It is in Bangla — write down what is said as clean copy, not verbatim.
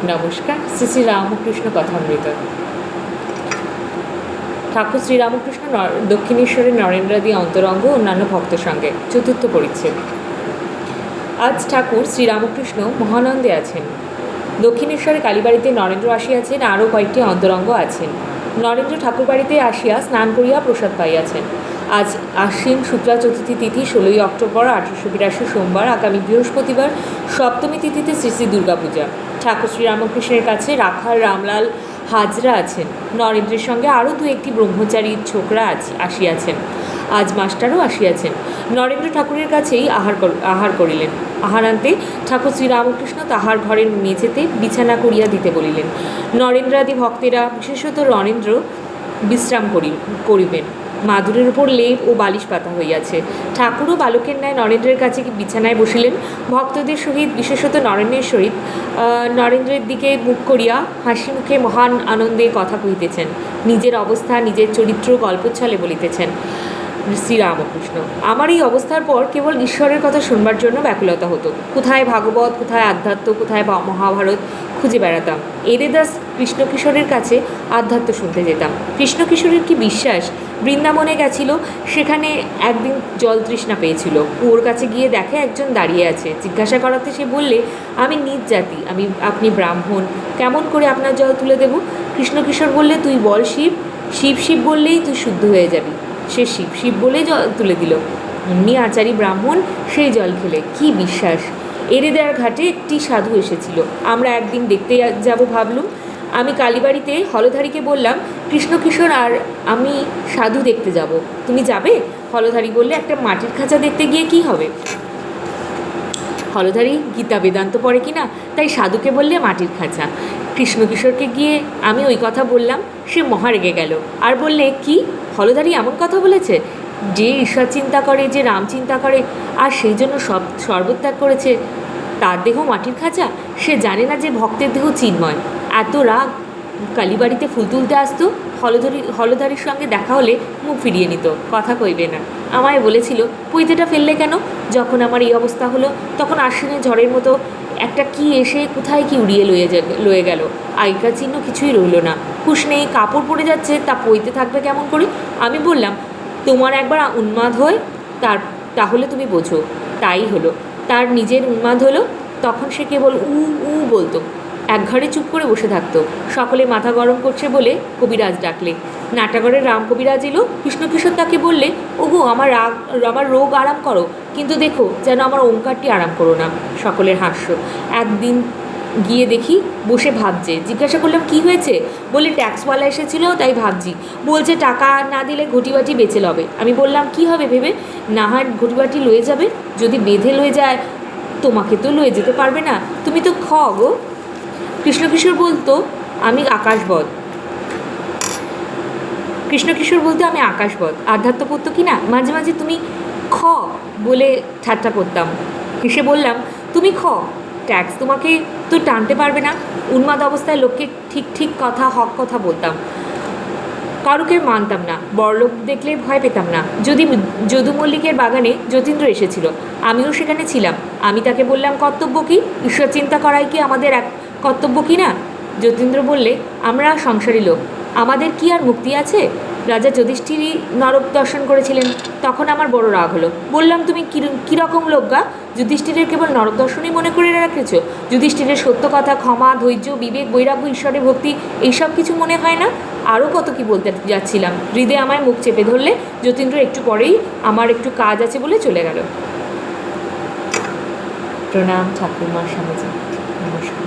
নমস্কার। শ্রী শ্রী রামকৃষ্ণ কথামৃত। ঠাকুর শ্রীরামকৃষ্ণ দক্ষিণেশ্বরের নরেন্দ্রাদি অন্তরঙ্গ অন্যান্য ভক্ত সঙ্গে চতুর্থ পরিচ্ছেদ। আজ ঠাকুর শ্রীরামকৃষ্ণ মহানন্দে আছেন। দক্ষিণেশ্বরে কালীবাড়িতে নরেন্দ্র আসিয়াছেন, আরও কয়েকটি অন্তরঙ্গ আছেন। নরেন্দ্র ঠাকুরবাড়িতে আসিয়া স্নান করিয়া প্রসাদ পাইয়াছেন। আজ আশ্বিন শুক্লা চতুর্থী তিথি 16 অক্টোবর 1882 সোমবার, আগামী বৃহস্পতিবার সপ্তমী তিথিতে শ্রী শ্রী দুর্গাপূজা। ঠাকুর শ্রীরামকৃষ্ণের কাছে রাখাল রামলাল হাজরা আছেন। নরেন্দ্রের সঙ্গে আরও দু একটি ব্রহ্মচারী ছোকরা আসিয়াছেন। আজ মাস্টারও আসিয়াছেন। নরেন্দ্র ঠাকুরের কাছেই আহার করিলেন। আহারান্তে ঠাকুর শ্রীরামকৃষ্ণ তাহার ঘরের মেঝেতে বিছানা করিয়া দিতে বলিলেন। নরেন্দ্রাদি ভক্তেরা, বিশেষত নরেন্দ্র, বিশ্রাম করিবেন। মাদুরের উপর লেপ ও বালিশ পাতা হইয়াছে। ঠাকুরও বালকের ন্যায় নরেন্দ্রের কাছে বিছানায় বসিলেন। ভক্তদের সহিত, বিশেষত নরেন্দ্রের দিকে মুখ করিয়া হাসি মুখে মহান আনন্দে কথা কহিতেছেন। নিজের অবস্থা, নিজের চরিত্র গল্পচ্ছলে বলিতেছেন। শ্রীরামকৃষ্ণ: আমার এই অবস্থার পর কেবল ঈশ্বরের কথা শুনবার জন্য ব্যাকুলতা হতো। কোথায় ভাগবত, কোথায় আধ্যাত্ম, কোথায় মহাভারত খুঁজে বেড়াতাম। এদেদাস কৃষ্ণকিশোরের কাছে আধ্যাত্ম শুনতে যেতাম। কৃষ্ণকিশোরের কি বিশ্বাস! বৃন্দাবনে গেছিল, সেখানে একদিন জল তৃষ্ণা পেয়েছিল। কুয়োর কাছে গিয়ে দেখে একজন দাঁড়িয়ে আছে। জিজ্ঞাসা করাতে সে বললে, আমি নীচ জাতি, আপনি ব্রাহ্মণ, কেমন করে আপনার জল তুলে দেব? কৃষ্ণকিশোর বললে, তুই বল শিব। শিব বললেই তুই শুদ্ধ হয়ে যাবি। সে শিব বলেই জল তুলে দিল। অমনি আচারী ব্রাহ্মণ, সেই জল খেলে। কি বিশ্বাস! এরেদার ঘাটে একটি সাধু এসেছিল। আমরা একদিন দেখতে যাব ভাবলুম। আমি কালীবাড়িতে হলধারীকে বললাম, কৃষ্ণকিশোর আর আমি সাধু দেখতে যাব, তুমি যাবে? হলধারী বললে, একটা মাটির খাঁচা দেখতে গিয়ে কি হবে? হলধারী গীতা বেদান্ত পড়ে কি না, তাই সাধুকে বললে মাটির খাঁচা। কৃষ্ণকিশোরকে গিয়ে আমি ওই কথা বললাম। সে মহা রেগে গেল আর বললে, কি হলধারী এমন কথা বলেছে? যে ঈশ্বর চিন্তা করে, যে রাম চিন্তা করে, আর সেই জন্য সর্বত্যাগ করেছে, তার দেহ মাটির খাঁচা? সে জানে না যে ভক্তের দেহ চিন্ময়। এত রাগ! কালীবাড়িতে ফুল তুলতে আসতো। হলধারীর সঙ্গে দেখা হলে মুখ ফিরিয়ে নিত, কথা কইবে না। আমায় বলেছিল, পৈতেটা ফেললে কেন? যখন আমার এই অবস্থা হলো, তখন আশ্বিনের ঝড়ের মতো একটা কি এসে কোথায় কি উড়িয়ে লয়ে গেল। আগেকার চিহ্ন কিছুই রইল না। হুঁশ নেই, কাপড় পরে যাচ্ছে, তা পইতে থাকবে কেমন করে? আমি বললাম, তোমার একবার উন্মাদ হয়, তাহলে তুমি বোঝো। তাই হলো। তার নিজের উন্মাদ হলো। তখন সে কেবল উ বলতো, একঘরে চুপ করে বসে থাকতো। সকলে মাথা গরম করছে বলে কবিরাজ ডাকলে। নাটাগড়ের রাম কবিরাজ এলো। কৃষ্ণকিশোর তাকে বললে, ওগো, আমার রোগ আরাম করো, কিন্তু দেখো যেন আমার ওঙ্কারটি আরাম করো না। সকলের হাস্য। একদিন গিয়ে দেখি বসে ভাবছে। জিজ্ঞাসা করলাম, কি হয়েছে? বলে, ট্যাক্সওয়ালা এসেছিল, তাই ভাবছি। বলছে টাকা না দিলে ঘটিবাটি বেচে লবে। আমি বললাম, কি হবে ভেবে? না হয় ঘটিবাটি লয়ে যাবে। যদি বেঁধে লয়ে যায়, তোমাকে তো লয়ে যেতে পারবে না, তুমি তো গো। কৃষ্ণকিশোর বলতো, আমি আকাশবধ। আধ্যাত্ম পড়তো কি না, মাঝে মাঝে তুমি বলে ঠাট্টা করতাম। হেসে বললাম, তুমি ট্যাক্স তোমাকে তো টানতে পারবে না। উন্মাদ অবস্থায় লোককে ঠিক কথা, হক কথা বলতাম। কারুকে মানতাম না। বড়লোক দেখলে ভয় পেতাম না। যদু মল্লিকের বাগানে যতীন্দ্র এসেছিল, আমিও সেখানে ছিলাম। আমি তাকে বললাম, কর্তব্য কি? ঈশ্বর চিন্তা করাই কি আমাদের এক কর্তব্য কি না? যতীন্দ্র বললে, আমরা সংসারী লোক, আমাদের কি আর মুক্তি আছে? রাজা যুধিষ্ঠিরই নরক দর্শন করেছিলেন। তখন আমার বড় রাগ হলো। বললাম, তুমি কীরকম লোক গা? যুধিষ্ঠিরের কেবল নরক দর্শনই মনে করে রেখেছ? যুধিষ্ঠিরের সত্য কথা, ক্ষমা, ধৈর্য, বিবেক, বৈরাগ্য, ঈশ্বরের ভক্তি, এইসব কিছু মনে হয় না? আরও কত কি বলতে যাচ্ছিলাম। হৃদয়ে আমায় মুখ চেপে ধরলে। যতীন্দ্র একটু পরেই আমার একটু কাজ আছে বলে চলে গেল। প্রণাম ঠাকুরমা স্বামীজি। নমস্কার।